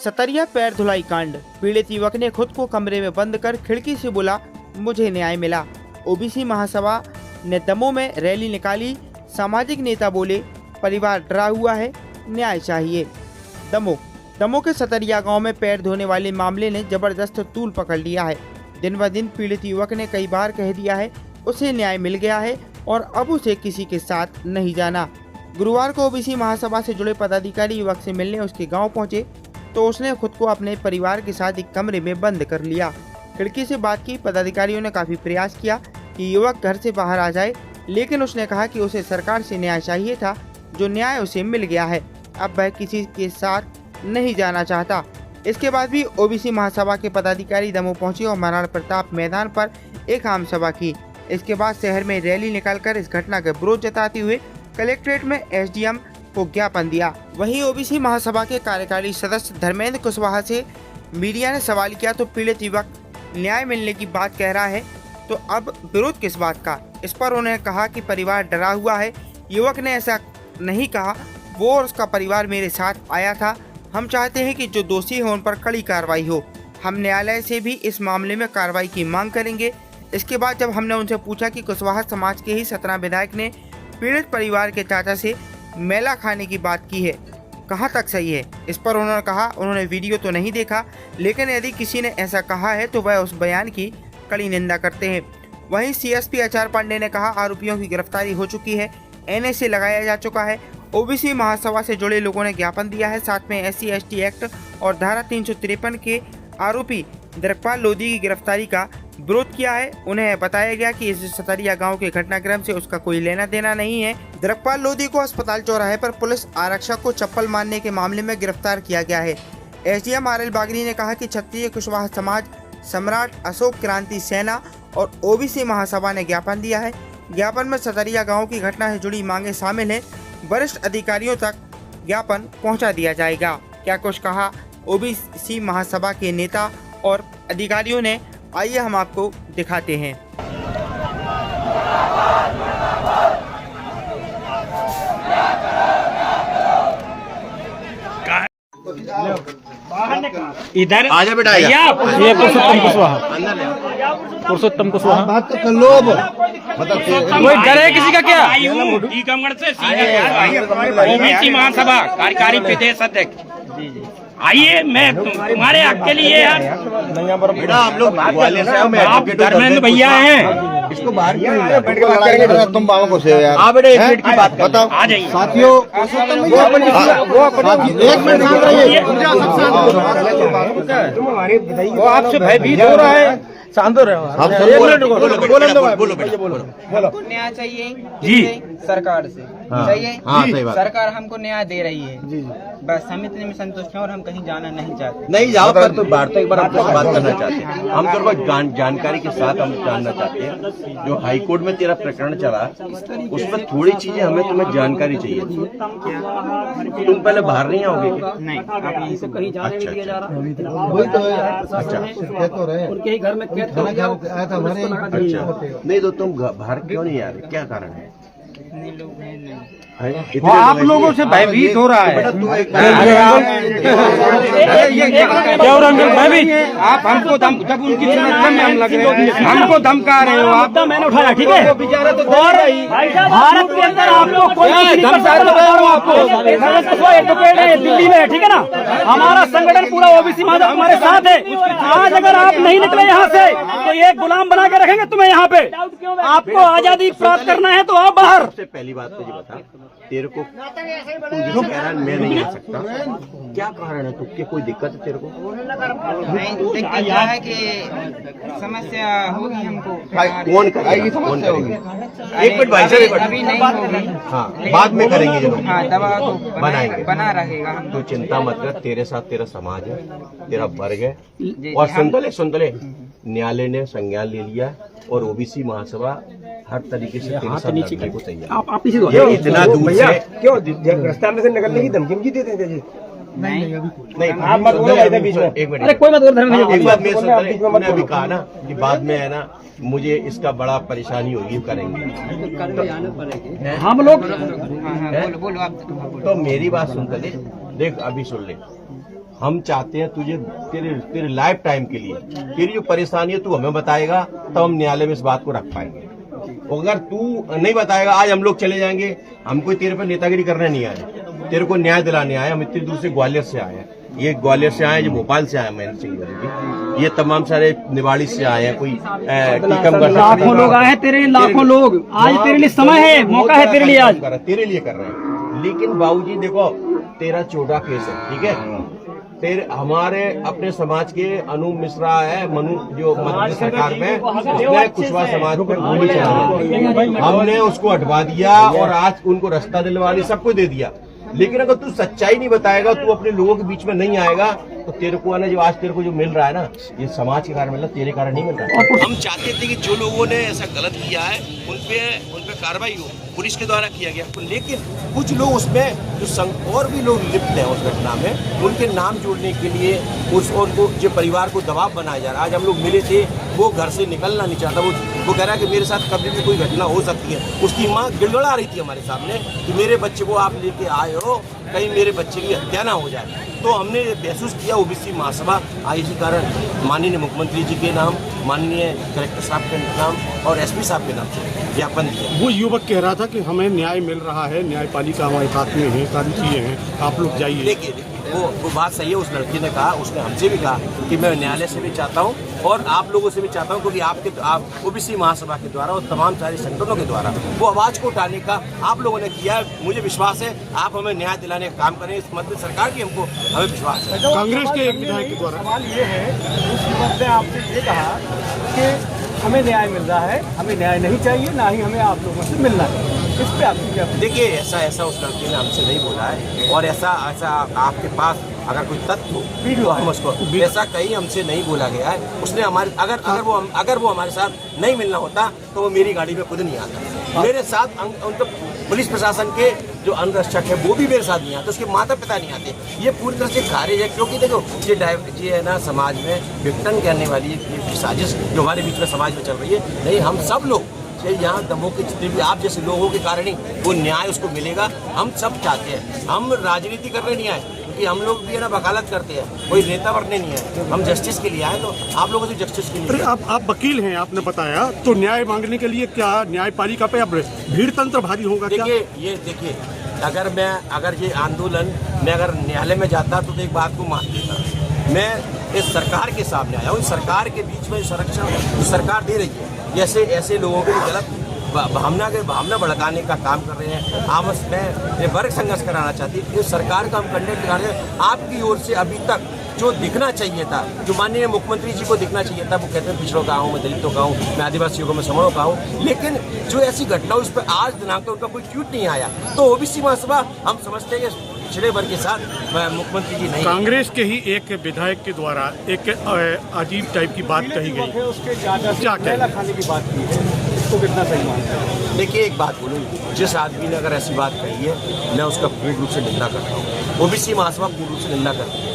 सतरिया पैर धुलाई कांड। पीड़ित युवक ने खुद को कमरे में बंद कर खिड़की से बोला, मुझे न्याय मिला। ओबीसी महासभा ने दमोह में रैली निकाली। सामाजिक नेता बोले, परिवार डरा हुआ है, न्याय चाहिए। दमोह के सतरिया गांव में पैर धोने वाले मामले ने जबरदस्त तूल पकड़ लिया है। दिन ब दिन पीड़ित युवक ने कई बार कह दिया है उसे न्याय मिल गया है और अब उसे किसी के साथ नहीं जाना। गुरुवार को ओबीसी महासभा से जुड़े पदाधिकारी युवक से मिलने उसके गांव पहुंचे तो उसने खुद को अपने परिवार के साथ एक कमरे में बंद कर लिया। खिड़की से बात की। पदाधिकारियों ने काफी प्रयास किया कि युवक घर से बाहर आ जाए, लेकिन उसने कहा कि उसे सरकार से न्याय चाहिए था, जो न्याय उसे मिल गया है। अब वह किसी के साथ नहीं जाना चाहता। इसके बाद भी ओबीसी महासभा के पदाधिकारी दमोह पहुंचे और महाराणा प्रताप मैदान पर एक आम सभा की। इसके बाद शहर में रैली निकालकर इस घटना का विरोध जताते हुए कलेक्ट्रेट में एसडीएम को ज्ञापन दिया। वहीं ओबीसी महासभा के कार्यकारी सदस्य धर्मेंद्र कुशवाहा से मीडिया ने सवाल किया तो पीड़ित युवक न्याय मिलने की बात कह रहा है, तो अब विरोध किस बात का। इस पर उन्होंने कहा कि परिवार डरा हुआ है। युवक ने ऐसा नहीं कहा, वो और उसका परिवार मेरे साथ आया था। हम चाहते हैं कि जो दोषी हो उन पर कड़ी कार्रवाई हो। हम न्यायालय से भी इस मामले में कार्रवाई की मांग करेंगे। इसके बाद जब हमने उनसे पूछा कि कुशवाहा समाज के ही 17 विधायक ने पीड़ित परिवार के चाचा से मेला खाने की बात की है, कहाँ तक सही है। इस पर उन्होंने कहा उन्होंने वीडियो तो नहीं देखा, लेकिन यदि किसी ने ऐसा कहा है तो वह उस बयान की कड़ी निंदा करते हैं। वहीं सीएसपी आचार पांडे ने कहा आरोपियों की गिरफ्तारी हो चुकी है, एनएसए लगाया जा चुका है। ओबीसी महासभा से जुड़े लोगों ने ज्ञापन दिया है। साथ में SC/ST एक्ट और धारा 353 के आरोपी द्रकपाल लोधी की गिरफ्तारी का विरोध किया है। उन्हें बताया गया कि इस सतरिया गांव के घटनाक्रम से उसका कोई लेना देना नहीं है। द्रकपाल लोधी को अस्पताल चौराहे पर पुलिस आरक्षक को चप्पल मारने के मामले में गिरफ्तार किया गया है। SDM RL बागरी ने कहा कि क्षत्रिय कुशवाहा समाज, सम्राट अशोक क्रांति सेना और ओबीसी महासभा ने ज्ञापन दिया है। ज्ञापन में सतरिया गांव की घटना से जुड़ी मांगे शामिल हैं। वरिष्ठ अधिकारियों तक ज्ञापन पहुंचा दिया जाएगा। क्या कुछ कहा ओबीसी महासभा के नेता और अधिकारियों ने, आइए हम आपको दिखाते हैं। इधर आजा बेटा, ये पुरुषोत्तम कुशवाहा बात तो कर लो। कोई डर है किसी का क्या? टीकमगढ़ से ओबीसी महासभा कार्यकारी प्रदेश अध्यक्ष। आइए, मैं तुम्हारे हक के लिए यार। बेटा हम लोग आप धर्मेंद्र भैया हैं, इसको बाहर तुम बाबा को से यार। आप बेटा 1 मिनट की बात बताओ। आ जाइए साथियों, एक मिनट वो आपसे भयभीत हो रहा है। शांत हो रहे हो आप। हमको न्याय चाहिए जी सरकार से। चाहिए सही बात। सरकार हमको न्याय दे रही है जी। बस हम इतने में संतुष्ट हैं और हम कहीं जाना नहीं चाहते। नहीं जाओ पर तो बाहर तो एक बार आपसे बात करना चाहते हैं। हम तो बस जानकारी के साथ हम जानना चाहते हैं। जो हाई कोर्ट में तेरा प्रकरण चला उसमें थोड़ी चीजें हमें तुम्हें जानकारी चाहिए थी। तुम पहले बाहर नहीं आओगे? नहीं, आप यहीं से कहीं जाने नहीं दिया जा रहा। अच्छा, उनके ही घर में अच्छा, नहीं तो तुम बाहर क्यों नहीं आ रहे, क्या कारण है? लोग हैं नहीं। वो आप लोगों से भयभीत हो रहा है। आप हमको जब उनकी में हम लग रहे हैं, हमको धमका रहे हो आप। मैंने उठाया, ठीक है। और भारत के अंदर आपको कोई दिल्ली में है, ठीक है ना। हमारा संगठन पूरा ओबीसी महासभा हमारे साथ है। आज अगर आप नहीं निकले यहाँ से तो ये गुलाम बना के रखेंगे तुम्हें यहाँ पे। आपको आजादी प्राप्त करना है तो आप बाहर। सबसे पहली बात मुझे बता, तेरे को तू जिस कह रहा है मैं नहीं आ सकता, क्या कारण है? तुझे कोई दिक्कत है तेरे को? नहीं, दिक्कत क्या है कि समस्या होगी हमको। कौन करेगी समस्या होगी? एक मिनट भाई साहब, अभी नहीं होगी। हाँ, बाद में करेंगे जरूर। हाँ, दवा तो बनाएंगे, बना रहेगा। हम तो चिंता मत कर, तेरे साथ तेरा समाज है, तेरा वर्ग है। जी, और सुनतले न्यायालय ने संज्ञान ले लिया और ओबीसी महासभा हर तरीके से तेरे साथ लड़ने को तैयार। आप पीछे इतना दूर से क्यों रास्ते से निकलने की धमकी देते थे जी? नहीं, आप मत बोलो बीच में। एक मिनट, अरे कोई मत बोल। एक बात मैंने अभी कहा ना कि बाद में है ना मुझे इसका बड़ा परेशानी होगी, करेंगे हम लोग। बोलो आप। तो मेरी बात सुन कर देख, अभी सुन ले, हम चाहते हैं तुझे तेरे लाइफ टाइम के लिए तेरी जो परेशानी है तू हमें बताएगा, तब हम न्यायालय में इस बात को रख पाएंगे। अगर तू नहीं बताएगा, आज हम लोग चले जाएंगे, हम कोई तेरे पर नेतागिरी करने नहीं आए, तेरे को न्याय दिलाने आए। हम इतनी दूर से ग्वालियर से आए हैं, ये ग्वालियर से आए, जो भोपाल से आए महेंद्र सिंह जी, ये तमाम सारे निवाड़ी से आए हैं, कोई टीकमगढ़, लाखों लोग आए हैं तेरे, लाखों लोग। आज तेरे लिए समय है, मौका है तेरे लिए, आज तेरे लिए कर रहे हैं। लेकिन बाबूजी देखो, तेरा 14 केस है, ठीक है, फिर हमारे अपने समाज के अनूप मिश्रा है, मनु जो मध्य सरकार में, उसने कुशवाहा समाज पर गोली चलाई, हमने उसको हटवा दिया और आज उनको रास्ता दिलवा दिया, सब कुछ दे दिया। लेकिन अगर तू सच्चाई नहीं बताएगा, तू अपने लोगों के बीच में नहीं आएगा, तो तेरे को ना जो आज तेरे को जो मिल रहा है ना, ये समाज के कारण मिल रहा है, तेरे कारण नहीं मिल रहा। हम चाहते थे कि जो लोगों ने ऐसा गलत किया है उन पे कार्रवाई हो, पुलिस के द्वारा किया गया, लेकिन कुछ लोग उसमें जो और भी लोग लिप्त हैं उस घटना में, उनके नाम जोड़ने के लिए उनको जो परिवार को दबाव बनाया जा रहा है। आज हम लोग मिले थे, वो घर से निकलना नहीं चाहता, वो कह रहा है कि मेरे साथ कभी भी कोई घटना हो सकती है। उसकी माँ गिड़गड़ा रही थी हमारे सामने कि मेरे बच्चे को आप लेके आए हो, कहीं मेरे बच्चे की हत्या ना हो जाए। तो हमने महसूस किया ओबीसी महासभा इसी कारण माननीय मुख्यमंत्री जी के नाम, माननीय कलेक्टर साहब के नाम और एसपी साहब के नाम से ज्ञापन दिया। वो युवक कह रहा था कि हमें न्याय मिल रहा है, न्यायपालिका हमारे साथ में है, सारी चीजें हैं, आप लोग जाइए। देखिए वो बात सही है, उस लड़की ने कहा, उसने हमसे भी कहा कि मैं न्यायालय से भी चाहता हूं और आप लोगों से भी चाहता हूं, क्योंकि आप ओबीसी महासभा के द्वारा और तमाम सारे संगठनों के द्वारा वो आवाज को उठाने का आप लोगों ने किया है। मुझे विश्वास है आप हमें न्याय दिलाने का काम करें, इस मध्य सरकार की हमें विश्वास है। कांग्रेस के एक विधायक के द्वारा सवाल ये है, उस युवक ने आपसे ये कहा कि हमें न्याय मिल रहा है, हमें न्याय नहीं चाहिए, ना ही हमें आप लोगों से मिलना चाहिए। इस पे आपकी क्या? देखिए ऐसा उस लड़के ने हमसे नहीं बोला है, और ऐसा आपके पास अगर कोई तथ्य हो तो हम उसको, ऐसा कहीं हमसे नहीं बोला गया है। उसने हमारे अगर वो हमारे साथ नहीं मिलना होता तो वो मेरी गाड़ी में खुद नहीं आता। मेरे साथ उनका पुलिस प्रशासन के जो अंगरक्षक है वो भी मेरे साथ नहीं आते, उसके माता पिता नहीं आते। ये पूरी तरह से खारिज है, क्योंकि देखो ये है ना, समाज में विघटन करने वाली एक साजिश जो हमारे बीच में समाज में चल रही है। नहीं, हम सब लोग यहाँ दमों के जितने भी आप जैसे लोगों के कारण ही वो न्याय उसको मिलेगा, हम सब चाहते हैं। हम राजनीति करने नहीं आए, क्योंकि हम लोग भी है ना वकालत करते हैं, कोई नेता बनने नहीं आए, हम जस्टिस के लिए आए। तो आप लोगों से जस्टिस के लिए। आप वकील हैं, आपने बताया, तो न्याय मांगने के लिए क्या न्यायपालिका पे अब भीड़ तंत्र भारी होगा? देखिए अगर ये आंदोलन मैं अगर न्यायालय में जाता तो एक बात को मान लेता। मैं इस सरकार के सामने आया हूँ, इस सरकार के बीच में संरक्षण सरकार दे रही है, ऐसे लोगों को गलत भावना भड़काने का काम कर रहे हैं, आपस में वर्ग संघर्ष कराना चाहती है। इस सरकार का हम कंडेम कर रहे हैं। आपकी ओर से अभी तक जो दिखना चाहिए था, जो माननीय मुख्यमंत्री जी को दिखना चाहिए था, वो कहते हैं पिछड़ों का हूँ, मैं दलितों का हूँ, मैं आदिवासियों का, मैं समणों का हूँ, लेकिन जो ऐसी घटना उस पर आज दिनांक उनका कोई ट्वीट नहीं आया। तो ओबीसी महासभा हम समझते हैं कि पिछड़े वर्ग के साथ मुख्यमंत्री जी नहीं। कांग्रेस के ही एक विधायक के द्वारा एक अजीब टाइप की बात कही गई, उसके क्या खाने की बात की है, इसको कितना सही मानते हैं? देखिए एक बात बोलूँ, जिस आदमी ने अगर ऐसी बात कही है, मैं उसका पूर्ण रूप से निंदा करता हूँ। ओबीसी महासभा पूर्ण रूप से निंदा करती है।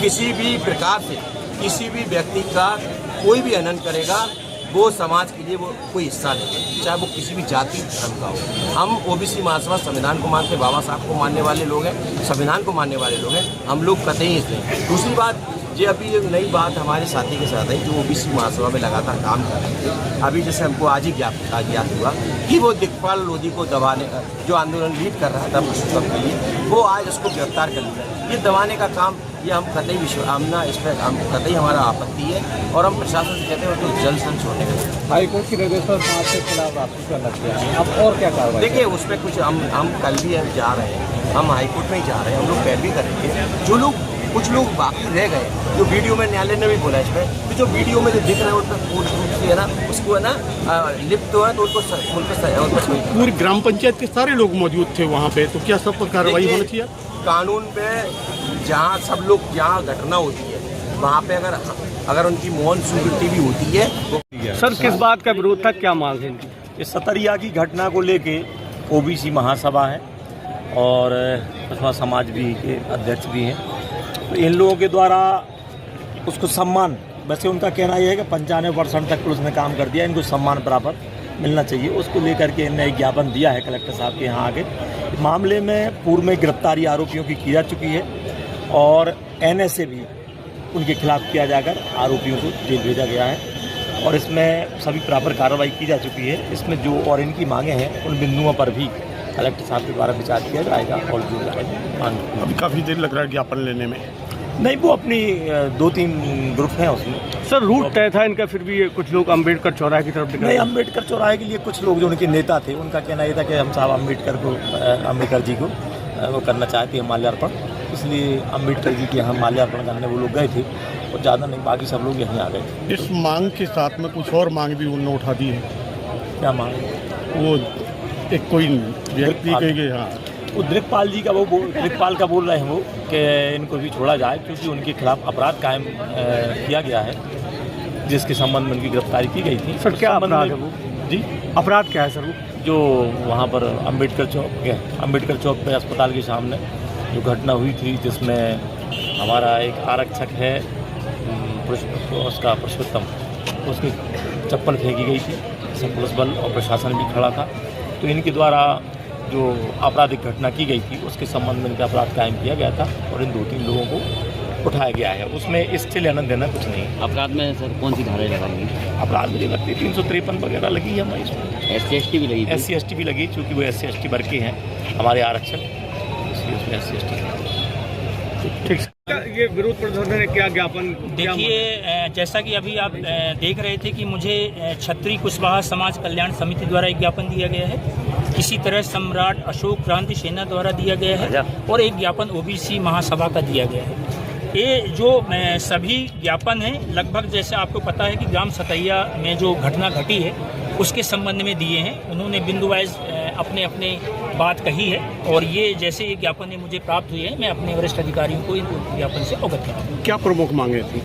किसी भी प्रकार से किसी भी व्यक्ति का कोई भी हनन करेगा, वो समाज के लिए वो कोई हिस्सा नहीं है, चाहे वो किसी भी जाति धर्म का हो। हम ओबीसी महासभा संविधान को मानते, बाबा साहब को मानने वाले लोग हैं, संविधान को मानने वाले लोग हैं, हम लोग कतई इसमें। दूसरी बात, ये अभी एक नई बात हमारे साथी के साथ है जो ओबीसी महासभा में लगातार काम कर रहे थे। अभी जैसे हमको आज ही ज्ञात हुआ कि वो दिखपाल लोधी को दबाने, जो आंदोलन लीड कर रहा था पुरुषोत्तम के लिए, वो आज उसको गिरफ्तार कर लिया। ये दबाने का काम, ये हम कतई इस पर हम कतई हमारा आपत्ति है, और हम प्रशासन से कहते हैं उसको जल्द से जल्द छोड़ने का। हाईकोर्ट की निर्देश पर 5 के खिलाफ आपकी क्या लगता है, अब और क्या कार्रवाई? देखिए उसमें कुछ हम कल भी जा रहे हैं, हम हाईकोर्ट में ही जा रहे हैं, हम लोग पैरवी करेंगे। जो लोग कुछ लोग बाकी रह गए, जो वीडियो में न्यायालय ने भी बोला इसमें, तो जो वीडियो में जो दिख रहा है उनका पूर्ण रूप से है ना, उसको है ना लिप्त हो है, तो उनको पूरी ग्राम पंचायत के सारे लोग मौजूद थे वहाँ पे, तो क्या सब पर कार्रवाई होनी चाहिए? कानून में जहाँ सब लोग, जहाँ घटना होती है वहाँ पे अगर उनकी मौन स्वीकृति भी होती है। सर किस बात का विरोध था, क्या मांग है? इस सतरिया की घटना को लेके ओबीसी महासभा है और कुशवाहा समाज भी के अध्यक्ष भी हैं, तो इन लोगों के द्वारा उसको सम्मान, वैसे उनका कहना यह है कि 95% तक पुलिस ने काम कर दिया, इनको सम्मान प्राप्त मिलना चाहिए, उसको लेकर के इन्हें एक ज्ञापन दिया है कलेक्टर साहब के यहाँ आगे। मामले में पूर्व में गिरफ्तारी आरोपियों की जा चुकी है और NA से भी उनके खिलाफ किया जाकर आरोपियों को जेल भेजा गया है और इसमें सभी प्रॉपर कार्रवाई की जा चुकी है। इसमें जो और इनकी मांगे हैं उन बिंदुओं पर भी कलेक्टर साहब के द्वारा विचार किया जाएगा और जो जाएगा। अभी काफ़ी देर लग रहा है ज्ञापन लेने में। नहीं, वो अपनी 2-3 ग्रुप हैं उसमें। सर रूट तय था इनका, फिर भी ये कुछ लोग अम्बेडकर चौराहे की तरफ नहीं, अम्बेडकर चौराहे के लिए कुछ लोग जो उनके नेता थे उनका कहना ये था कि हम साहब अम्बेडकर जी को वो करना चाहते हैं माल्यार्पण, इसलिए अम्बेडकर जी के यहाँ माल्यार्पण करने वो लोग गए थे और ज़्यादा नहीं, बाकी सब लोग यहीं आ गए थे। इस मांग के साथ में कुछ और मांग भी उन्होंने उठा दी है। क्या मांग? वो एक कोई व्यक्ति कहेंगे, हाँ वो दिलीपाल जी का दिलीपाल का बोल रहे हैं वो कि इनको भी छोड़ा जाए क्योंकि उनके खिलाफ अपराध कायम किया गया है जिसके संबंध में उनकी गिरफ्तारी की गई थी। सर क्या अपराध है वो? जी, अपराध क्या है सर वो? जो वहाँ पर अम्बेडकर चौक पे अस्पताल के सामने जो घटना हुई थी जिसमें हमारा एक आरक्षक है उसका पुरुषोत्तम, उसकी चप्पल फेंकी गई थी, सब पुलिस बल और प्रशासन भी खड़ा था। तो इनके द्वारा जो आपराधिक घटना की गई थी उसके संबंध में इनका अपराध कायम किया गया था और इन 2-3 लोगों को उठाया गया है। उसमें इससे लेना देना कुछ नहीं। अपराध में सर कौन सी धाराएं लगाएंगे? अपराध मुझे लगती है 353 वगैरह लगी है हमारी इसमें। SC/ST भी लगी? SC/ST भी लगी क्योंकि वो SC/ST वर्ग के हैं हमारे आरक्षक, इसलिए उसमें SC/ST। ठीक। ये विरोध प्रदर्शन है, क्या ज्ञापन? देखिए, जैसा कि अभी आप देख रहे थे कि मुझे क्षत्रिय कुशवाहा समाज कल्याण समिति द्वारा एक ज्ञापन दिया गया है, इसी तरह सम्राट अशोक क्रांति सेना द्वारा दिया गया है और एक ज्ञापन OBC महासभा का दिया गया है। ये जो सभी ज्ञापन हैं लगभग जैसे आपको पता है कि ग्राम सतैया में जो घटना घटी है उसके संबंध में दिए हैं। उन्होंने बिंदु वाइज अपने अपने बात कही है और ये जैसे ये ज्ञापन मुझे प्राप्त हुए हैं मैं अपने वरिष्ठ अधिकारियों को इन ज्ञापन से अवगत कराऊंगा। क्या प्रमुख मांगे थी?